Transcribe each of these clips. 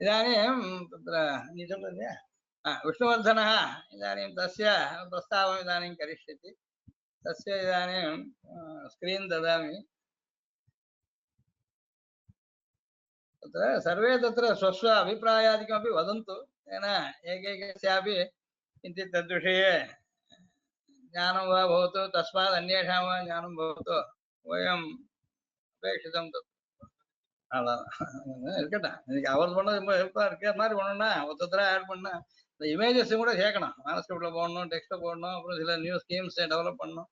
इदानीं तत्र विष्णुवर्धनः इदानीं तस्य प्रस्तावम् इदानीं करिष्यति तस्य इदानीं स्क्रीन् ददामि तत्र सर्वे तत्र स्वस्व अभिप्रायादिकमपि वदन्तु तेन एकैकस्यापि किञ्चित् तद्विषये ज्ञानं वा भवतु तस्मात् अन्येषां वा ज्ञानं भवतु वयम् अपेक्षितं तत् அதான் இருக்கட்டும் இன்னைக்கு அவர் பண்ணது ரொம்ப ஹெல்ப்பா இருக்கிற மாதிரி பண்ணணும்னா ஒருத்தர ஆட் பண்ணா இந்த இமேஜஸ் கூட சேர்க்கணும் மானஸ்கிரிப்ட்ல போடணும் டெக்ஸ்ட்ல போடணும் அப்புறம் சில நியூ ஸ்கீம்ஸ் டெவலப் பண்ணணும்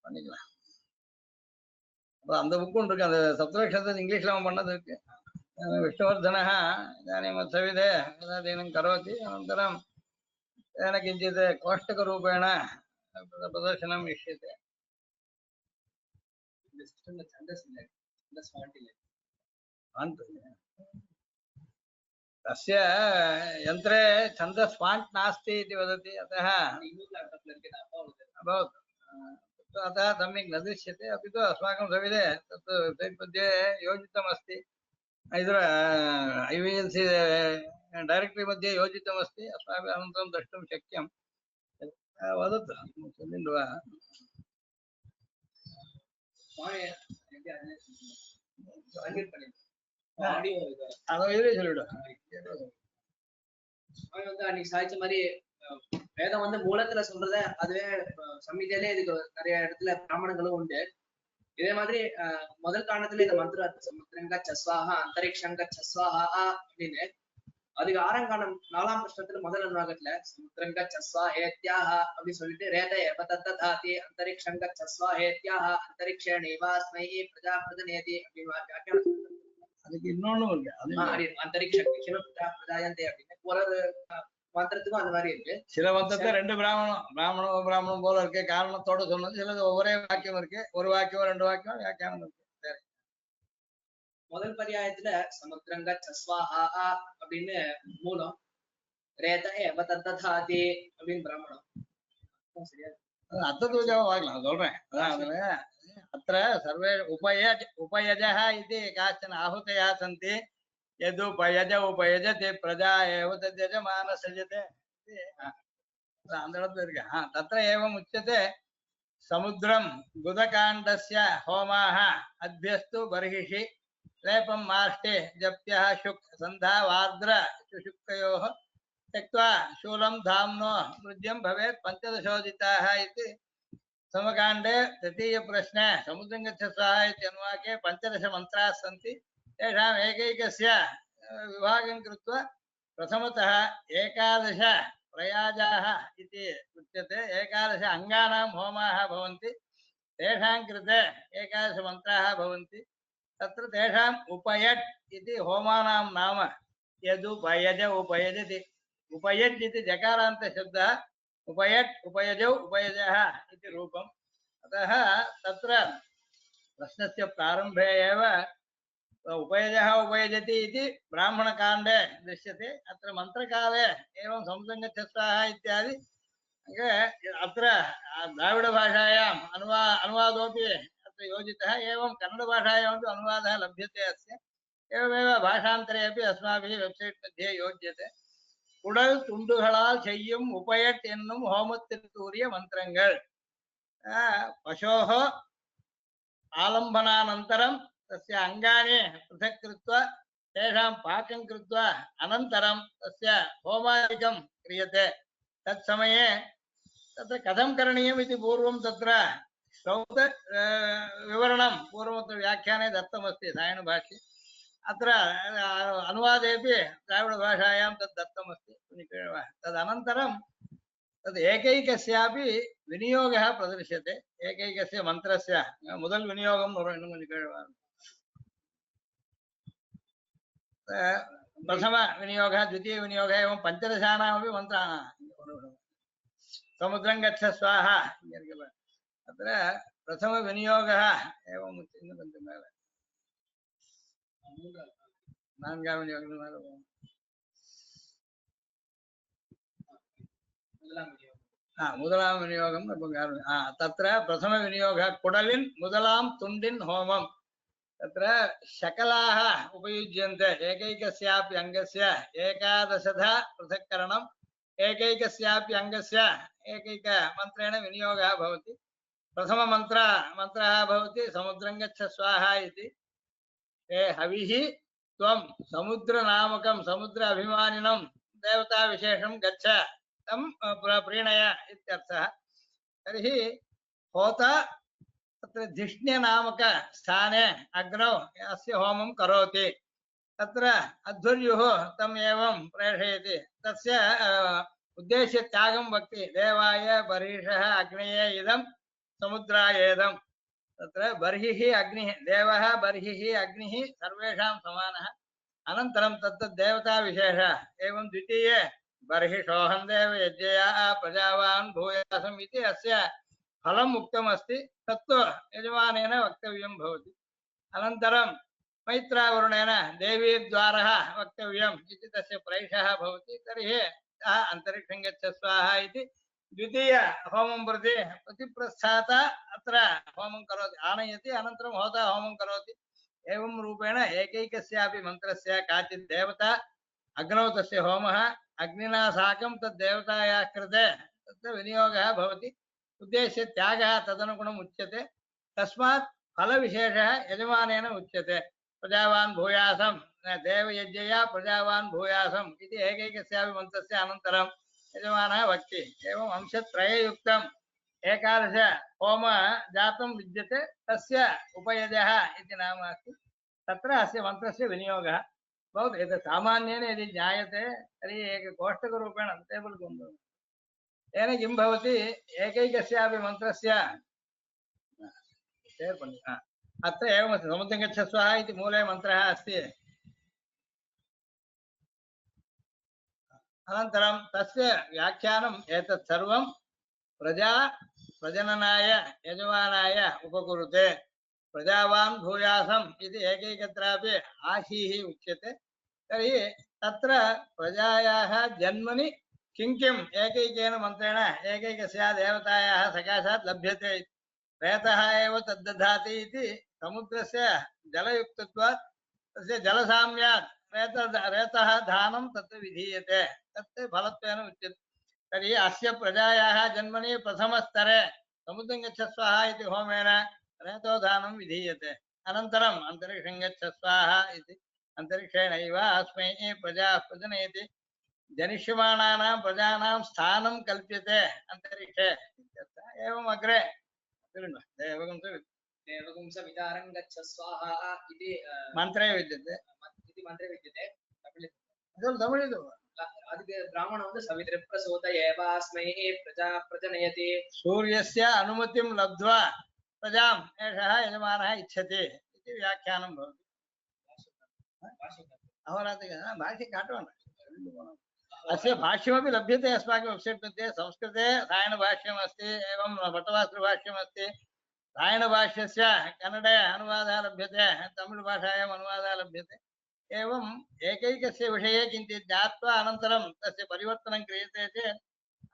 பண்ணிக்கலாம் அப்புறம் அந்த புக்கும் இருக்கு அந்த சப்தலட்சணத்தை இங்கிலீஷ்ல அவன் பண்ணது இருக்கு विष्णुवर्धनः इदानीं सविधे यदादीनं करोति अनन्तरं तेन किञ्चित् कोष्टकरूपेण प्रदर्शनम् इष्यते तस्य यन्त्रे छन्दस् फाण्ट् नास्ति इति वदति अतः अभवत् अतः सम्यक् न दृश्यते अपि तु अस्माकं सविधे तत् वेब्सैट् मध्ये योजितमस्ति इदर IVLC डैरेक्टरी मध्ये योजितमस्ति अस्माभिः अनन्तरं द्रष्टुं शक्यं वदतु वा அன்னைக்கு சாய்ச்ச மாதிரி வேதம் வந்து மூலத்துல சொல்றத அதுவே சம்மிதியிலே இதுக்கு நிறைய இடத்துல பிராமணங்களும் உண்டு இதே மாதிரி முதல் காரணத்துல இந்த மந்திரம் சமுத்திரங்க சஸ்வாஹா அந்தரிக்ஷங்க சஸ்வாஹா அப்படின்னு அதுக்கு ஆறாம் காலம் 4ஆம் பிரஷ்னத்துல முதல் அனுவாகத்துல சமுத்திரங்க சஸ்வாஹேத்யாஹ அப்படின்னு சொல்லிட்டு ரேத ஏபதத்தாதி அந்தரிக்ஷங்க சஸ்வாஹேத்யாஹ அந்தரிக்ஷேணேவாஸ்மை பிரஜாபிரதநேதி அப்படின்னு வியாக்கியானம் அதுக்கு இன்னொன்னும் இருக்கு அந்தரிக்ஷ பிரஜாயந்தே அப்படின்னு ஒரு மந்திரத்துக்கும் அந்த மாதிரி இருக்கு சில மந்திரத்தை ரெண்டு பிராமணம் போல இருக்கு காரணத்தோட சொன்னது சிலது ஒரே வாக்கியம் இருக்கு ஒரு வாக்கியம் ரெண்டு வாக்கியம் வியாக்கியானம் இருக்கு முதல் பரியாயத்துல சமுத்திரங்க சஸ்வாஹா அப்படின்னு மூலம் ரேத ஏபதத்தாதி அப்படின்னு பிராமணம் சரியா அர்த்தத்துவம் வாக்கலாம் சொல்றேன் அதான் அதுல अत्र सर्वे उपयजः इति काश्चन आहुतयः सन्ति यदुपयज उपयजते प्रजा एव तद्यजमान सजते तत्र एवम् उच्यते समुद्रं गुदकाण्डस्य होमाः अभ्यस्तु बर्हिषि लेपं माष्टे जप्यः शुक् सन्धा वार्द्र शुशुक्तयोः त्यक्त्वा शूलं धाम्नो मृज्यं भवेत् पञ्चदशोदिताः इति समकाण्डे तृतीय प्रश्ने समुद्रङ्गच्छस्वाहा इत्यनुवाके 15 मन्त्राः सन्ति तेषाम् एकैकस्य विभागं कृत्वा प्रथमतः 11 प्रयाजाः इति उच्यते 11 अङ्गानां होमाः भवन्ति तेषां कृते 11 मन्त्राः भवन्ति तत्र तेषाम् उपयट् इति होमानां नाम यदुपयज उपयजति उपयज् इति जकारान्तशब्दः उपयट् उपयजौ उपयजः इति रूपम् अतः तत्र प्रश्नस्य प्रारम्भे एव उपयजः उपयजति इति ब्राह्मणकाण्डे दृश्यते अत्र मन्त्रकाले एवं समुद्रङ्गच्छस्वाहा इत्यादि अत्र द्राविडभाषायाम् अनुवादोऽपि अत्र योजितः एवं कन्नडभाषायामपि अनुवादः लभ्यते अस्य एवमेव भाषान्तरे अपि अस्माभिः वेब्सैट् मध्ये योज्यते உடல் துண்டுகளால் செய்யும் உபயட் என்னும் ஹோமத்திற்குரிய மந்திரங்கள் பசோஹ ஆலம்பனானந்தரம் தஸ்ய அங்கானி पृथक् कृत्वा तेषां पाकं कृत्वा अनन्तरं तस्य होमादिकं क्रियते तत्समये तत्र कथं करणीयम् इति पूर्वं तत्र श्रौत विवरणं पूर्वत्र व्याख्याने दत्तमस्ति सायणभाष्ये अत्र अनुवादेपि द्राविडभाषायां तद् दत्तमस्ति तदनन्तरं तद् एकैकस्यापि विनियोगः प्रदर्श्यते एकैकस्य मन्त्रस्य मुदल् विनियोगं प्रथम विनियोगः द्वितीय विनियोगः एवं पञ्चदशानामपि मन्त्राः समुद्रं गच्छ स्वाहा अत्र प्रथम विनियोगः एवं முதலாம் விநியோகம் तत्र प्रथम विनियोगः कुडलिन् मुदलां तुण्डिन् होमं तत्र शकलाः उपयुज्यन्ते एकैकस्यापि अङ्गस्य एकादशधा पृथक्करणम् एकैकस्यापि अङ्गस्य एकैकमन्त्रेण विनियोगः भवति प्रथममन्त्रः भवति समुद्रं गच्छ स्वाहा इति हे हविः त्वं समुद्रनामकं समुद्र अभिमानिनं देवताविशेषं गच्छ तं प्रीणय इत्यर्थः तर्हि होता तत्र धिष्ण्यनामक स्थाने अग्नौ अस्य होमं करोति तत्र अध्वर्युः तम् एवं प्रेषयति तस्य उद्देश्य त्यागं वक्ति देवाय बर्हिषः अग्नये इदं समुद्रायेदं तत्र बर्हिः अग्निः देवः बर्हिः अग्निः सर्वेषां समानः अनन्तरं तत्तद् देवताविशेषः एवं द्वितीये बर्हिषोऽहं देव यज्ञया प्रजावान् भूयासम् इति अस्य फलम् उक्तमस्ति तत्तु यजमानेन वक्तव्यं भवति अनन्तरं मैत्रावरुणेन देवीद्वारः वक्तव्यम् इति तस्य प्रैषः भवति तर्हि सः अन्तरिक्षं गच्छ स्वाहा इति द्वितीय होमं प्रति प्रतिप्रस्थात अत्र होमं करोति आनयति अनन्तरं होता होमं करोति एवं रूपेण एकैकस्यापि मन्त्रस्य काचित् देवता अग्नौ तस्य होमः अग्निना साकं तद् देवतायाः कृते तत्र विनियोगः भवति उद्देश्य त्यागः तदनुगुणम् उच्यते तस्मात् फलविशेषः यजमानेन उच्यते प्रजावान् भूयासं देवयज्ञया प्रजावान् भूयासम् इति एकैकस्यापि मन्त्रस्य अनन्तरं यजमानः वक्ति एवम् अंशत्रययुक्तम् एकादश होम जातं विद्यते तस्य उपयजः इति नाम अस्ति तत्र अस्य मन्त्रस्य विनियोगः भवति एतत् सामान्येन यदि ज्ञायते तर्हि एककोष्टकरूपेण टेबल् तेन किं भवति एकैकस्यापि मन्त्रस्य अत्र एवमस्ति समुद्रं गच्छ स्वाहा इति मूले मन्त्रः अस्ति अनन्तरं तस्य व्याख्यानम् एतत् सर्वं प्रजननाय यजमानाय उपकुरुते प्रजावान् भूयासम् इति एकैकत्रापि आशीः उच्यते तर्हि तत्र प्रजायाः जन्मनि किं किम् एकैकेन मन्त्रेण एकैकस्या देवतायाः सकाशात् लभ्यते रेतः एव तद्दधाति इति समुद्रस्य जलयुक्तत्वात् तस्य जलसाम्यात् रेतः धानं तत्र विधीयते तत् फलत्वेन उच्यते तर्हि अस्य प्रजायाः जन्मनि प्रथमस्तरे समुद्रं गच्छ स्वाहा इति होमेन रेतोधानं विधीयते अनन्तरम् अन्तरिक्षं गच्छ स्वाहा इति अन्तरिक्षेणैव अस्मै प्रजाः प्रजनयति जनिष्यमाणानां प्रजानां स्थानं कल्प्यते अन्तरिक्षे एवम् अग्रे देवगुंस विदारं गच्छ स्वाहा इति मन्त्रे विद्यते तमिळिदु அதுக்கு பிராமணன் வந்து சவித்ரப்ரசோத ஏவாஸ்மை பிரஜா பிரஜனயதி सूर्यस्य अनुमतिं लब्ध्वा प्रजाम् एषः यजमानः इच्छति इति व्याख्यानं भवति अहोरात्रिकः भाष्ये काटवन् अस्य भाष्यमपि लभ्यते अस्माकं वेब्सैट् मध्ये संस्कृते सायणभाष्यमस्ति एवं भट्टवास्तुभाष्यमस्ति सायणभाष्यस्य कन्नडे अनुवादः लभ्यते तमिळ् भाषायाम् अनुवादः लभ्यते एवम् एकैकस्य विषये किञ्चित् ज्ञात्वा अनन्तरं तस्य परिवर्तनं क्रियते चेत्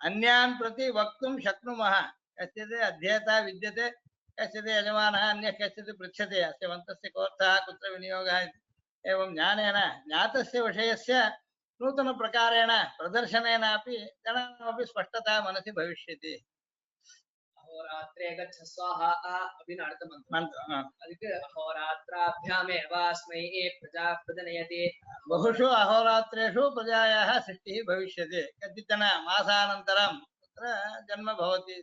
अन्यान् प्रति वक्तुं शक्नुमः कश्चित् अध्येता विद्यते कश्चित् यजमानः अन्यः कश्चित् पृच्छते अस्य मन्त्रस्य कोऽर्थः कुत्र विनियोगः इति एवं ज्ञानेन ज्ञातस्य विषयस्य नूतनप्रकारेण प्रदर्शनेनापि जनानामपि स्पष्टता मनसि भविष्यति अहोरात्रे गच्छ स्वाहा அப்படின்னு அடுத்த மந்திரம் அதுக்கு अहोरात्राभ्यामेव अस्मै प्रजा प्रजनयति बहुषु अहोरात्रेषु प्रजायाः सृष्टिः भविष्यति कतिचन मासानन्तरं तत्र जन्म भवति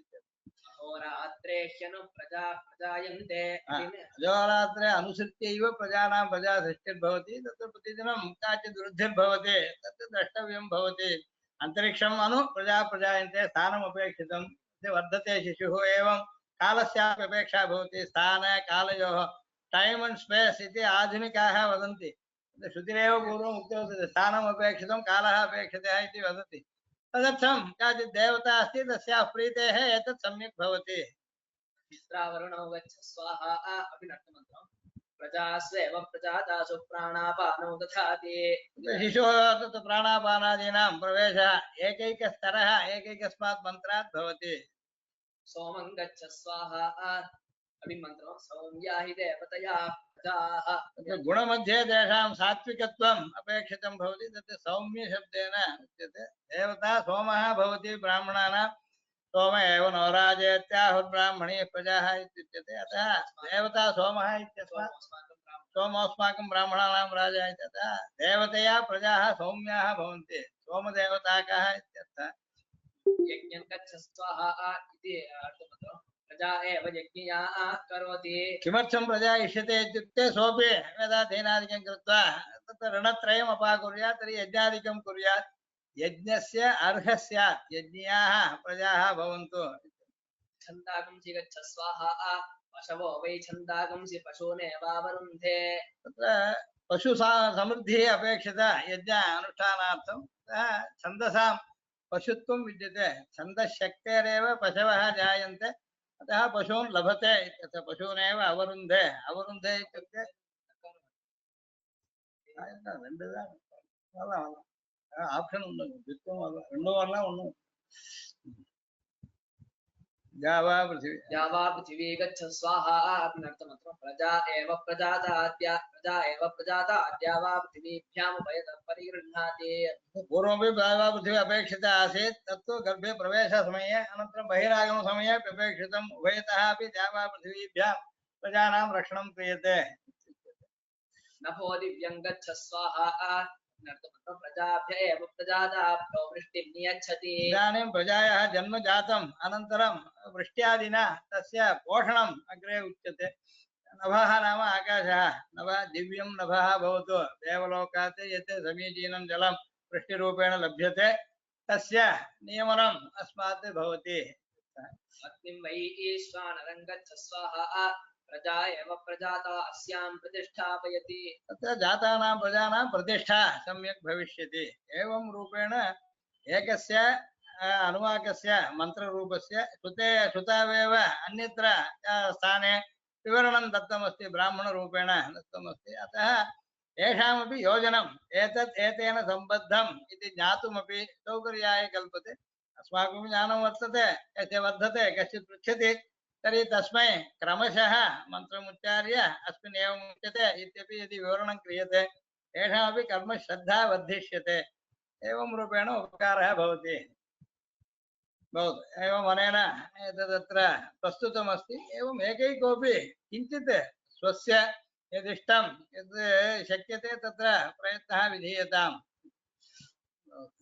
अहोरात्रे ह्यनु प्रजा प्रजायन्ते अहोरात्रे अनुसृत्यैव प्रजानां प्रजा सृष्टिर्भवति तत्र प्रतिदिनं काचित् वृद्धिर्भवति तत् द्रष्टव्यं भवति अन्तरिक्षम् अनु प्रजा प्रजायन्ते स्थानम् अपेक्षितं वर्धते शिशुः एवं कालस्यापि अपेक्षा भवति स्थान कालयोः टाइम एंड स्पेस इति आधुनिकाः वदन्ति श्रुतिरेव पूर्वम् उक्तवती स्थानम् अपेक्षितं कालः अपेक्षितः इति वदति तदर्थं काचित् देवता अस्ति तस्याः प्रीतेः एतत् सम्यक् भवति मित्रावरुणौ गच्छ स्वाहा अपि नर्तमन्त्रं प्रजास्वेव प्रजातासु प्राणापानौ दधाति शिशोः तत् प्राणापानादीनां प्रवेशः एकैकस्तरः एकैकस्मात् मन्त्रात् भवति सोमं गच्छ स्वाहा अपि मन्त्रं सौम्या हि देवतया प्रजाः तत्र गुणमध्ये तेषां सात्विकत्वम् अपेक्षितं भवति तत् सौम्यशब्देन उच्यते देवता सोमः भवति ब्राह्मणानां सोम एव नवराजेत्याहुर्ब्राह्मणीः प्रजाः इत्युच्यते अतः देवता सोमः इत्यस्मात् सोमोऽस्माकं ब्राह्मणानां राजा इत्यतः देवतया प्रजाः सौम्याः भवन्ति सोमदेवताकः इत्यर्थः यज्ञं गच्छस्वाहा इति अर्थः प्रजा एव यज्ञयाः करोति किमर्थं प्रजा इष्यते इत्युक्ते सोऽपि वेदाध्ययनादिकं कृत्वा तत्र ऋणत्रयम् अपाकुर्यात् तर्हि यज्ञादिकं कुर्यात् यज्ञस्य अर्हः स्यात् यज्ञियाः प्रजाः भवन्तु छन्दागंसि गच्छस्वाहा पशवो वै छन्दागंसि पशूनेवावरुन्धे तत्र पशु समृद्धिः अपेक्षिता यज्ञ अनुष्ठानार्थं अतः छन्दसां पशुत्वं विद्यते छन्दशक्तेरेव पशवः जायन्ते अतः पशून् लभते इत्यत्र पशूनेव अवरुन्धे अवरुन्धे इत्युक्ते ఆప్షన్ ఉండదు ద్విత్వం వల్ల రెండో వల్ల ఉండదు జావా పృథివీ द्यावा पृथिवी गच्छ स्वाहा अर्थमत्र प्रजा एव प्रजाताद्या प्रजा एव प्रजाताद्या वा पृथिवीभ्यामुपयतः परिगृह्णाति पूर्वमपि जावा पृथिवी अपेक्षिता आसीत् तत्तु गर्भे प्रवेशसमये अनन्तरं बहिरागमसमये अपि अपेक्षितम् उभयतः अपि जावा पृथिवीभ्यां प्रजानां रक्षणं क्रियते नभो दिव्यं गच्छ स्वाहा अर्थमत्र प्रजाभ्य एव प्रजाताभ्यो वृष्टिं नियच्छति इदानीं प्रजायाः जन्म जातम् अनन्तरं वृष्ट्यादिना तस्य पोषणम् अग्रे उच्यते नभः नाम आकाशः नभः दिव्यं नभः भवतु देवलोकात् यत् समीचीनं जलं वृष्टिरूपेण लभ्यते तस्य नियमनम् अस्मात् भवति अग्निं वै ईश्वानरं गच्छ स्वाहा प्रजा एव प्रजाता अस्यां प्रतिष्ठापयति तत्र जातानां प्रजानां प्रतिष्ठा सम्यक् भविष्यति एवं रूपेण एकस्य अनुवाकस्य मन्त्ररूपस्य श्रुतावेव अन्यत्र स्थाने विवरणं दत्तमस्ति ब्राह्मणरूपेण दत्तमस्ति अतः येषामपि योजनम् एतेन सम्बद्धम् इति ज्ञातुमपि सौकर्याय कल्पते अस्माकं ज्ञानं वर्तते यस्य वर्धते कश्चित् पृच्छति तर्हि तस्मै क्रमशः मन्त्रमुच्चार्य अस्मिन् एवम् उच्यते इत्यपि यदि विवरणं क्रियते तेषामपि कर्मश्रद्धा वर्धिष्यते एवं रूपेण उपकारः भवति भवतु एवम् अनेन एतदत्र प्रस्तुतमस्ति एवम् एकैकोऽपि किञ्चित् स्वस्य यदिष्टं यद् शक्यते तत्र प्रयत्नः विधीयताम्